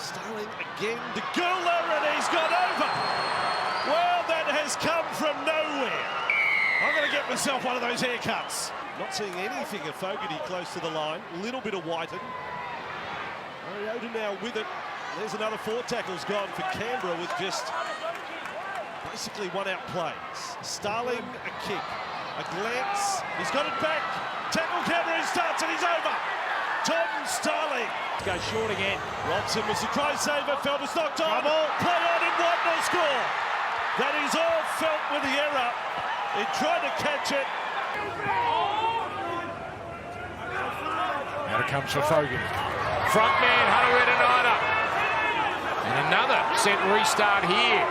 Starling again, the Gula, and he's got over. Well, that has come from nowhere. I'm going to get myself one of those haircuts. Not seeing anything of Fogarty close to the line. A little bit of Whiten. Mariota now with it. There's another 4 tackles gone for Canberra with just basically one-out plays. Starling, a kick, a glance. He's got it back. Tackle Canberra, he starts and he's over. Tom Starling. Go short again. Robson was the try saver. Felt was knocked on. Play on in Whiten will score. That is all Felt with the error. He tried to catch it. Now it comes for Fogarty. Front man, Hunter. And another set restart here.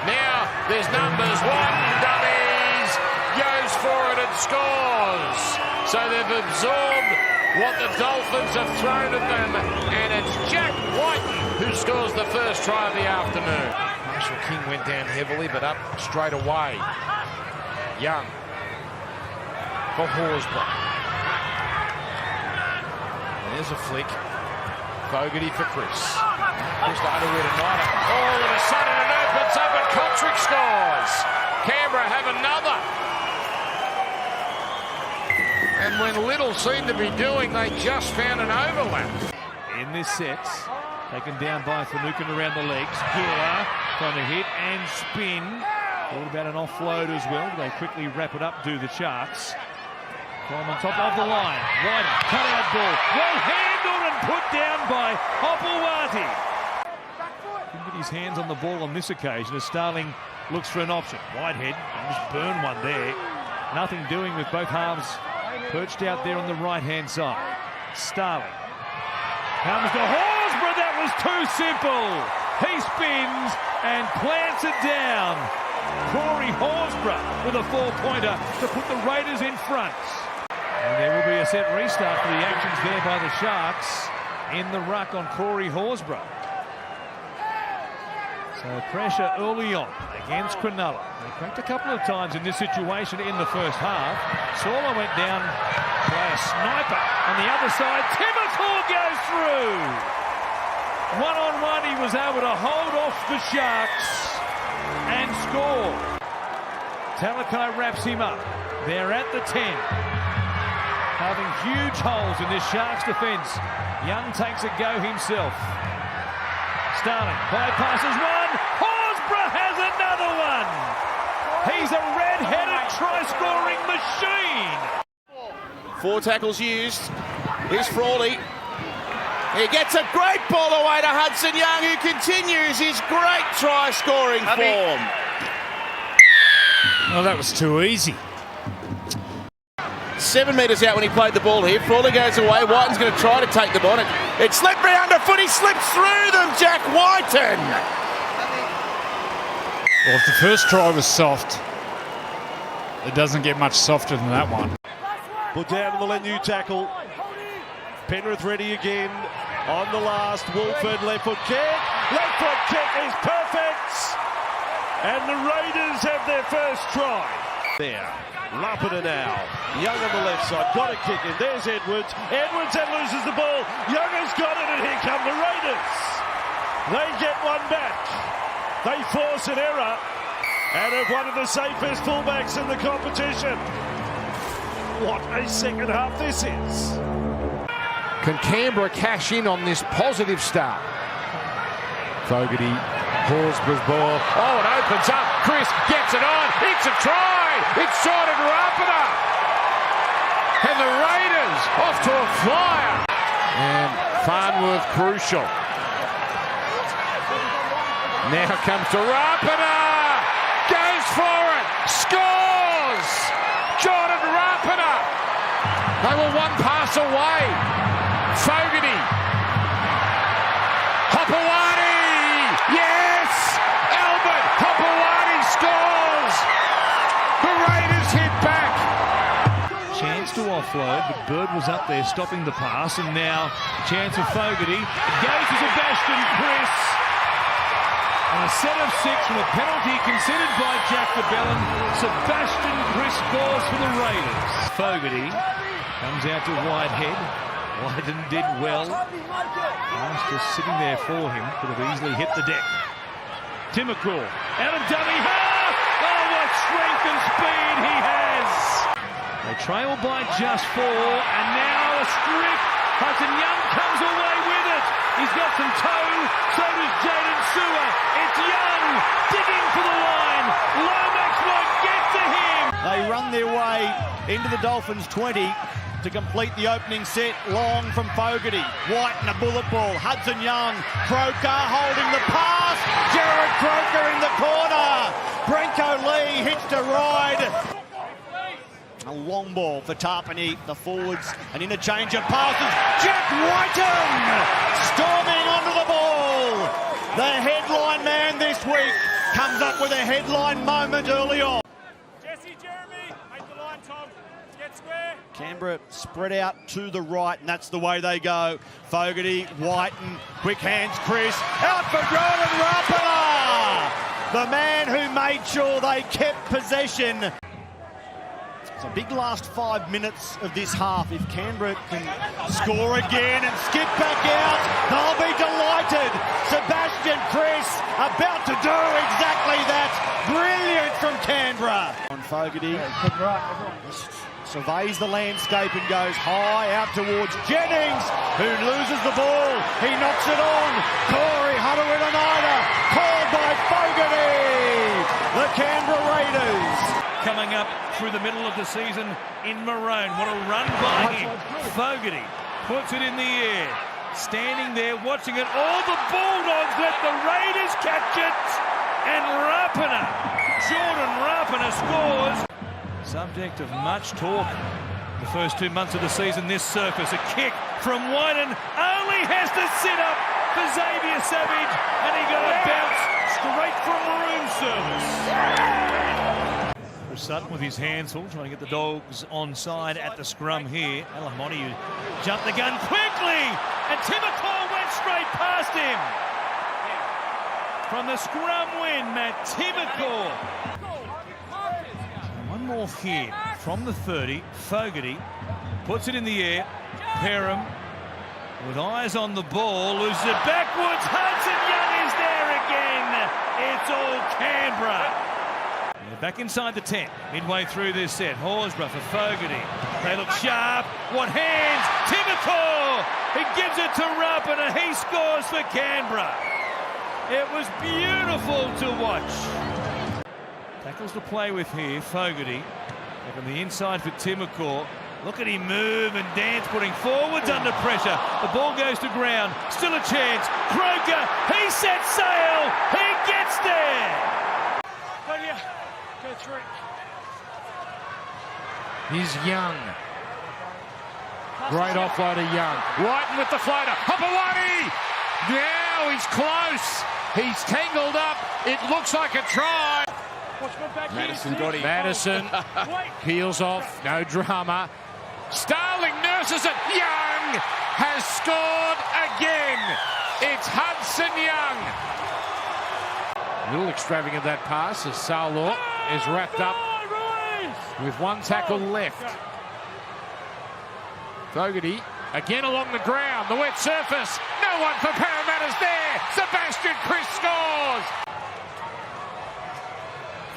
Now there's numbers. One dummies. Goes for it and scores. So they've absorbed what the Dolphins have thrown at them. And it's Jack Whiten who scores the first try of the afternoon. Marshall King went down heavily, but up straight away. Young for Horsburgh. There's a flick. Fogarty for Chris. Chris to Hunter. All of a sudden it opens up and Kotrick scores. Canberra have another. And when little seemed to be doing, they just found an overlap. In this set, taken down by Finucane around the legs. Gula trying to hit and spin. Thought about an offload as well. They quickly wrap it up, do the Sharks. From on top of the line. Whiten, cut out ball. Well handled and put down by Hopewati. Didn't get his hands on the ball on this occasion as Starling looks for an option. Whitehead just burned one there. Nothing doing with both halves perched out there on the right-hand side. Starling comes to Horsburgh. That was too simple. He spins and plants it down. Corey Horsburgh with a 4-pointer to put the Raiders in front. And there will be a set restart for the actions there by the Sharks in the ruck on Corey Horsburgh. So pressure early on against Cronulla. They cracked a couple of times in this situation in the first half. Sawler went down by a sniper on the other side. Timothy goes through. One-on-one, he was able to hold off the Sharks and score. Talakai wraps him up. They're at the 10. Having huge holes in this Sharks defence. Young takes a go himself. Starling bypasses one. Horsburgh has another one. He's a red-headed try-scoring machine. 4 tackles used. Here's Frawley. He gets a great ball away to Hudson Young, who continues his great try-scoring form. Well, that was too easy. 7 metres out when he played the ball here. Frawley goes away. Whiten's going to try to take them on it. It's slippery underfoot. He slips through them. Jack Whiten. Well, if the first try was soft, it doesn't get much softer than that one. Put down the Lenu tackle. Penrith ready again on the last. Woolford left foot kick. Left foot kick is perfect. And the Raiders have their first try. There. Lapida now. Young on the left side. Got a kick in. There's Edwards. Edwards then loses the ball. Young has got it, and here come the Raiders. They get one back. They force an error and have one of the safest fullbacks in the competition. What a second half this is. Can Canberra cash in on this positive start? Fogarty, Horsburgh's ball. Oh, it opens up. Chris gets it on. It's a try. It's Jordan Rapida. And the Raiders off to a flyer. And Farnworth crucial. Now comes to Rapida. Goes for it. Scores. Jordan Rapida. They were one pass away. Fogarty. Hopewati. Yes. Albert Hopewati scores. The Raiders hit back. Chance to offload, but Bird was up there stopping the pass, and now chance of Fogarty. It goes to Sebastian Chris. And a set of 6 from a penalty considered by Jack de Belin. Sebastian Chris scores for the Raiders. Fogarty comes out to Whitehead. Whiten did well. Nice just sitting there for him. Could have easily hit the deck. Timokul out of dummy half. Oh, what strength and speed he has. They trail by just 4, and now a strip. Hudson Young comes away with it. He's got some toe, so does Jaden Sewer. It's Young digging for the line. Lomax won't get to him. They run their way into the Dolphins 20 to complete the opening set. Long from Fogarty. Whiten a bullet ball. Hudson Young. Croker holding the pass. Jared Croker in the corner. Brenko Lee hits to ride. A long ball for Tarpany, the forwards, an interchange of passes. Jack Whiten storming onto the ball. The headline man this week comes up with a headline moment early on. Jesse, Jeremy, make the line, Tom. Get square. Canberra spread out to the right, and that's the way they go. Fogarty, Whiten, quick hands, Chris, out for Rowan Rapana, the man who made sure they kept possession. It's a big last 5 minutes of this half. If Canberra can score again and skip back out, they'll be delighted. Sebastian Chris about to do exactly that. Brilliant from Canberra. On Fogarty, surveys the landscape and goes high out towards Jennings, who loses the ball. He knocks it on. Corey Hunter-Inoida, called by Fogarty. The Canberra Raiders. Coming up through the middle of the season in maroon. What a run by him. Fogarty puts it in the air. Standing there watching it. All the Bulldogs let the Raiders catch it. And Rapana, Jordan Rapana scores. Subject of much talk the first 2 months of the season. This surface, a kick from Whiten. Only has to sit up for Xavier Savage. And he got a bounce straight from room service. Sutton with his hands full, trying to get the Dogs onside at the scrum here. Alamotti jumped the gun quickly, and Timokul went straight past him. From the scrum win, Matt Timokul. One more here from the 30. Fogarty puts it in the air. Perham with eyes on the ball, loses it backwards. Hudson Young is there again. It's all Canberra. Back inside the 10, midway through this set. Horsburgh for Fogarty. They look sharp. What hands? Timokul! He gives it to Rapana. He scores for Canberra. It was beautiful to watch. Tackles to play with here. Fogarty. Up on the inside for Timokul. Look at him move and dance, putting forwards under pressure. The ball goes to ground. Still a chance. Croker. He sets sail. He gets there. Here's Young. Great offload of Young. Whiten with the floater. Hopewadi! Now he's close. He's tangled up. It looks like a try. Madison got him. Madison peels off. No drama. Starling nurses it. Young has scored again. It's Hudson Young. A little extravagant that pass as Saulor is wrapped up with one tackle left. Fogarty again along the ground, the wet surface. No one for Parramatta's there. Sebastian Chris scores.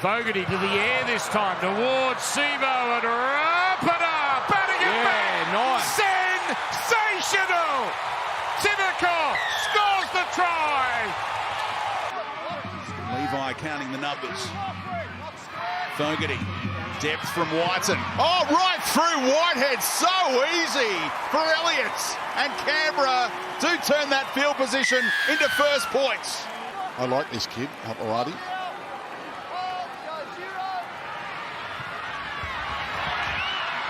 Fogarty to the air this time towards Sivo and Rapana. Batting it back. Nice. Sensational. Timokul scores the try. Levi counting the numbers. Fogarty, depth from Whiten. Oh, right through Whitehead. So easy for Elliott. And Canberra do turn that field position into first points. I like this kid, Hopewadi.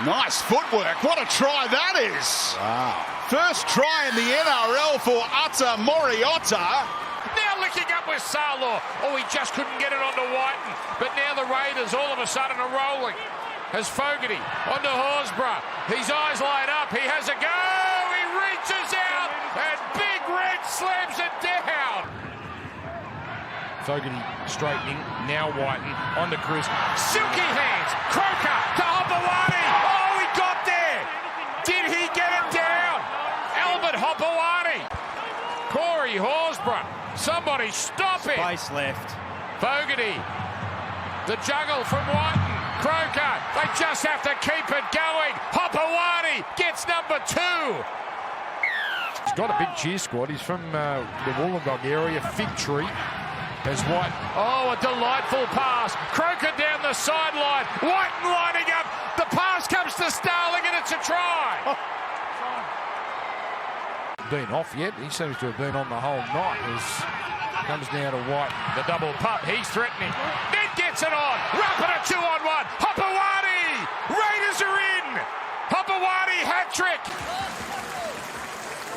Nice footwork. What a try that is. Wow. First try in the NRL for Ata Moriota. Now licking up with Saulor. Oh, he just couldn't get it onto Whiten. But now the Raiders all of a sudden are rolling. As Fogarty onto Horsburgh. His eyes light up. He has a go. He reaches out. And Big Red slams it down. Fogarty straightening. Now Whiten onto Chris. Silky hands. Croker to Hopewadi. Oh, he got there. Did he get it down? Jesse Horsburgh. Somebody stop him. Space left. Fogarty. The juggle from Whiten. Croker. They just have to keep it going. Hopewadi gets number 2. He's got a big cheer squad. He's from the Wollongong area. Fig Tree. As White. Oh, a delightful pass. Croker down the sideline. Whiten lining up. The pass comes to Starling and it's a try. Been off yet. He seems to have been on the whole night. Comes down to White. The double pump. He's threatening. Ned gets it on. Rapida 2-on-1. Hopewadi. Raiders are in. Hopewadi hat trick.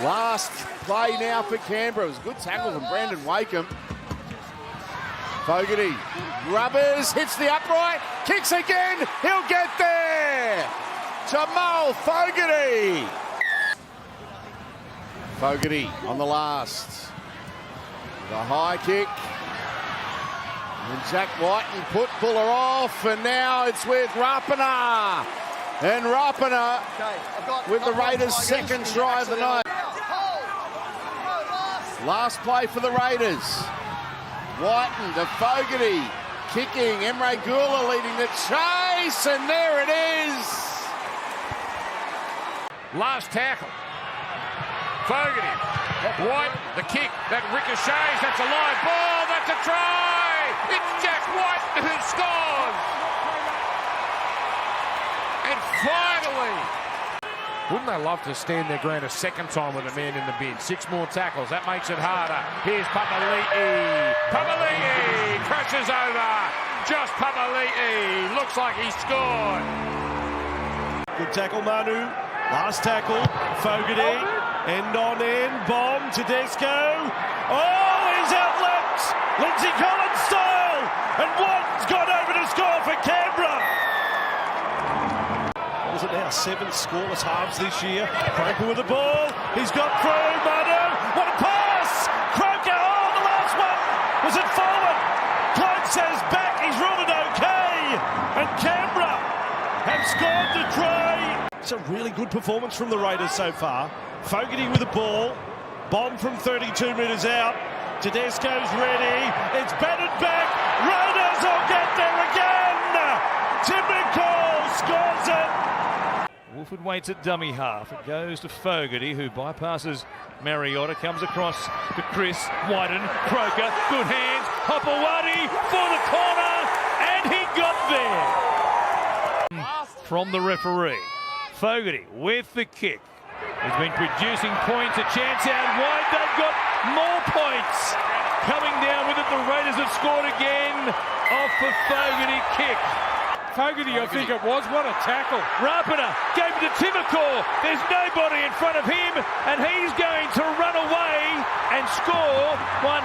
Last play now for Canberra. It was a good tackle from Brandon Wakeham. Fogarty, rubbers, hits the upright, kicks again, he'll get there! Jamal Fogarty! Fogarty on the last. The high kick. And Jack Whiten put Buller off, and now it's with Rapana. And Rapana with the Raiders' second try of the night. Last play for the Raiders. Whiten to Fogarty, kicking, Emre Gula leading the chase, and there it is. Last tackle. Fogarty, Whiten, the kick, that ricochets, that's a live ball, that's a try. It's Jack Whiten who scores. And finally, wouldn't they love to stand their ground a second time with a man in the bin? 6 more tackles, that makes it harder. Here's Papali'i. Papali'i crashes over. Josh Papali'i looks like he scored. Good tackle, Manu. Last tackle, Fogarty. End on end, bomb, Tedesco. Oh, he's outleapt. Lindsay Collins style. And White's got over to score for Canberra. What is it now? 7 scoreless halves this year. Croker with the ball. He's got through. Manu. What a pass! Croker. Oh, the last one. Was it forward? Clyde says back. He's ruled it okay. And Canberra have scored the try. It's a really good performance from the Raiders so far. Fogarty with the ball. Bomb from 32 metres out. Tedesco's ready. It's batted back. Raiders will get there again. Timber scores it. Wolford waits at dummy half. It goes to Fogarty, who bypasses Mariota, comes across to Chris, Whiten, Croker, good hands, Hopewadi for the corner, and he got there. From the referee, Fogarty with the kick. He's been producing points, a chance out wide, they've got more points. Coming down with it, the Raiders have scored again off the Fogarty kick. Fogarty, I think it was. What a tackle. Rapida gave it to Timokor. There's nobody in front of him, and he's going to run away and score 100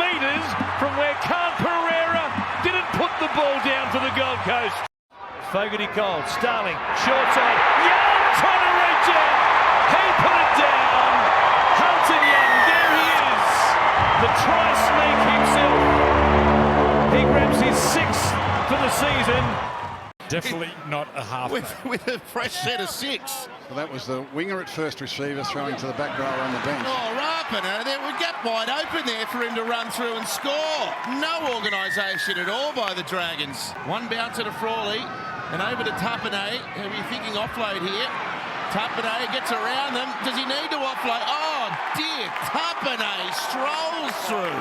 metres from where Khan Pereira didn't put the ball down for the Gold Coast. Fogarty cold, Starling, short side. Young trying to reach it. He put it down. Hunter Young, there he is. The try sneak himself. He grabs his 6th for the season. Definitely not a half. With a fresh set of 6. Well, that was the winger at first receiver throwing to the back rower on the bench. Oh, Rapana, there would get wide open there for him to run through and score. No organisation at all by the Dragons. One bouncer to Frawley and over to Tapane. He'll be thinking offload here. Tapane gets around them. Does he need to offload? Oh, dear. Tapane strolls through.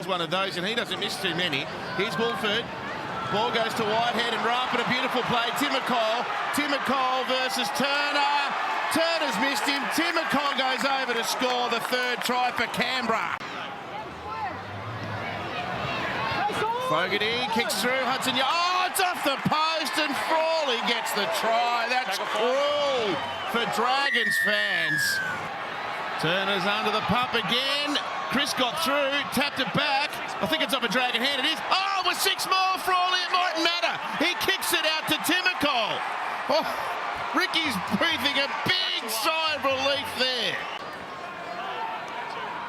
One of those, and he doesn't miss too many. Here's Wolford. Ball goes to Whitehead and Rapid. A beautiful play. Timokor. Timokor versus Turner. Turner's missed him. Timokor goes over to score the 3rd try for Canberra. Fogarty kicks through. Hudson. Oh, it's off the post, and Frawley gets the try. That's cruel for Dragons fans. Turner's under the pump again. Chris got through, tapped it back. I think it's up a Dragon hand. It is. Oh, with 6 more, Frawley, it mightn't matter. He kicks it out to Timokor. Oh, Ricky's breathing a big sigh of relief there.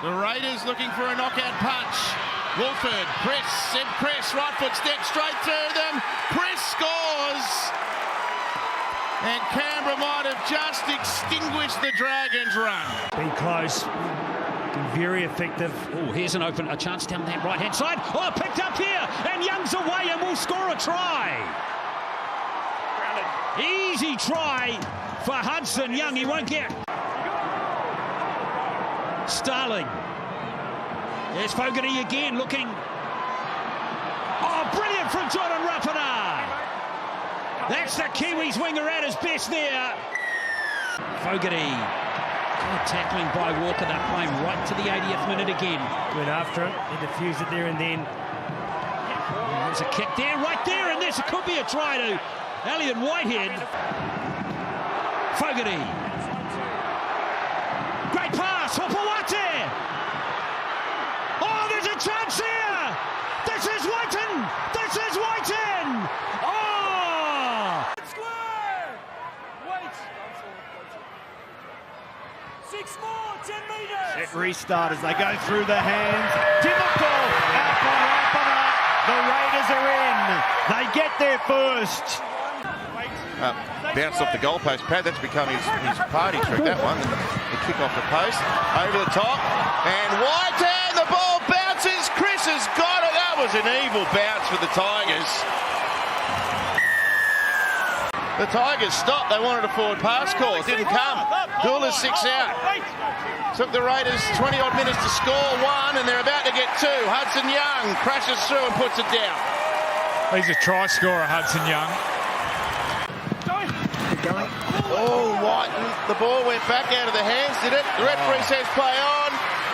The Raiders looking for a knockout punch. Wolford, Chris, right foot step straight through them. Chris scores. And Canberra might have just extinguished the Dragons' run. Be close. Be very effective. Oh, here's a chance down that right-hand side. Oh, picked up here. And Young's away and will score a try. Easy try for Hudson Young. He won't get. Starling. There's Fogarty again looking. Oh, brilliant from Jordan Rapana. That's the Kiwis winger at his best there. Fogarty. Good tackling by Walker. They're playing right to the 80th minute again. Went after it. He defused it there and then. There's a kick there, right there, and this could be a try to Elliot Whitehead. Fogarty. Great pass for Pawate. Oh, there's a chance here. This is Whiten. This is Whiten. Oh! Square! Wait! 6 more, 10 metres! Set restart as they go through the hands. Timoko out by Rapana. The Raiders are in. They get there first. Bounced off the goalpost pad. That's become his party trick, that one. The kick off the post. Over the top. And Whitehead, the ball bounces. Chris has got it. That was an evil bounce for the Tigers. The Tigers stopped. They wanted a forward pass call. It didn't come. Goula's 6 out. Took the Raiders 20-odd minutes to score 1, and they're about to get 2. Hudson Young crashes through and puts it down. He's a try scorer, Hudson Young. Oh, Whiten. The ball went back out of the hands, did it? The referee says play on.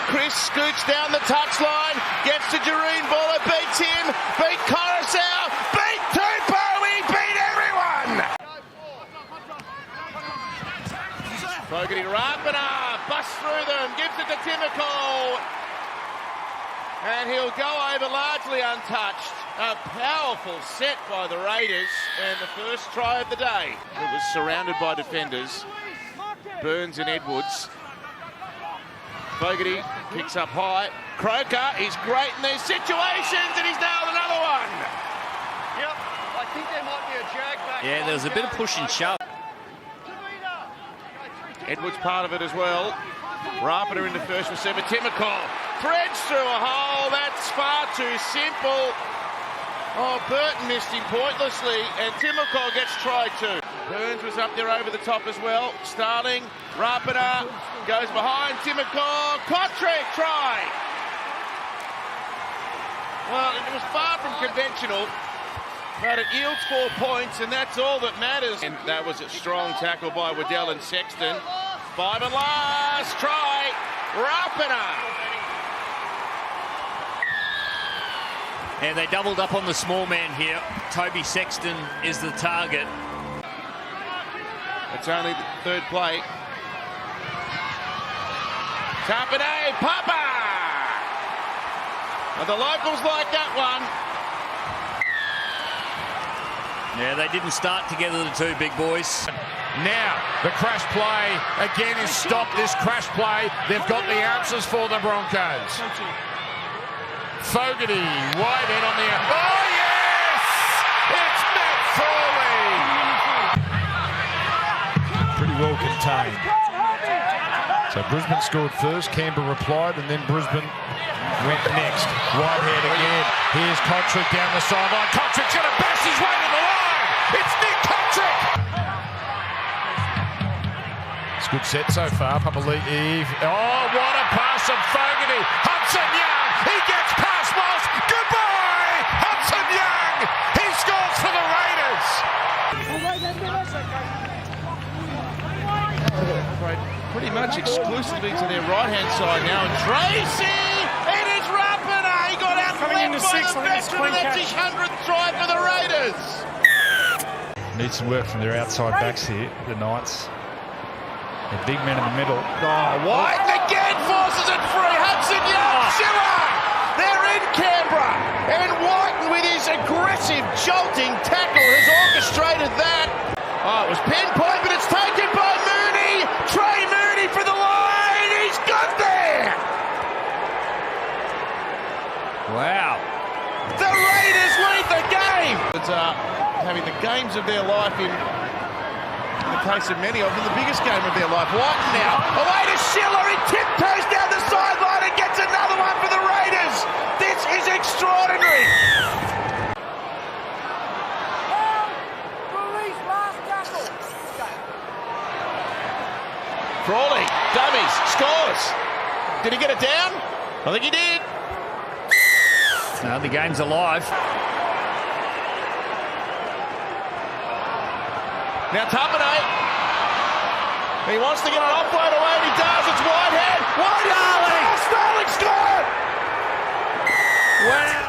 Chris scoots down the touchline, gets to Jareen Buller, beats him, beat Coruscant, beat Tupou, he beat everyone! Fogarty to Rapana, busts through them, gives it to Timoko. And he'll go over largely untouched. A powerful set by the Raiders and the first try of the day. It was surrounded by defenders, Burns and Edwards. Fogarty kicks up high. Croker, he's great in these situations and he's nailed another one. Yep, I think there might be a jag back. Yeah, there was a bit of push and shove. Edwards part of it as well. Rapana into first receiver. Timoko threads through a hole. That's far too simple. Oh, Burton missed him pointlessly, and Timoko gets tried too. Burns was up there over the top as well. Starling, Rapana goes behind Timoko. Kotrick try. Well, it was far from conventional, but it yields 4 points, and that's all that matters. And that was a strong tackle by Waddell and Sexton. 5 and last try, Rapana. And they doubled up on the small man here. Toby Sexton is the target. It's only the third play. Tapane, Papa! Well, the locals like that one. Yeah, they didn't start together, the two big boys. Now, the crash play again is stopped. This crash play, they've got the answers for the Broncos. Fogarty, Whitehead on the... Oh, yes! It's Matt Frawley! Pretty well contained. So Brisbane scored first, Canberra replied, and then Brisbane went next. Whitehead again. Here's Kotrick down the sideline. Kotrick's going to bash his way to the line! It's Nick Kotrick! It's a good set so far. Papali'i. Oh, what a pass from Fogarty! Hudson Young, he gets past Moss. Goodbye, Hudson Young! He scores for the Raiders! Pretty much exclusively to their right-hand side now. And Tracy, it is Rapana. He got out left by the veteran. That's his 100th try for the Raiders. Need some work from their outside backs here, the Knights. A big man in the middle. Oh, White again forces it free. Hudson Young, Schiller. They're in Canberra. And Whiten with his aggressive jolting tackle has orchestrated that. Oh, it was pinpoint, but it's taken by Mooney. Trey Mooney for the line. He's got there. Wow. The Raiders lead the game. It's having the games of their life in in the case of many of them, the biggest game of their life. Whiten now, away to Schiller, he tiptoes down the sideline and gets another one for the Raiders. This is extraordinary. Frawley, dummies, scores. Did he get it down? I think he did. No, the game's alive. Now Tapane. He wants to get an offload away and he does. It's Whitehead. Whitehead! Starling scored! Wow.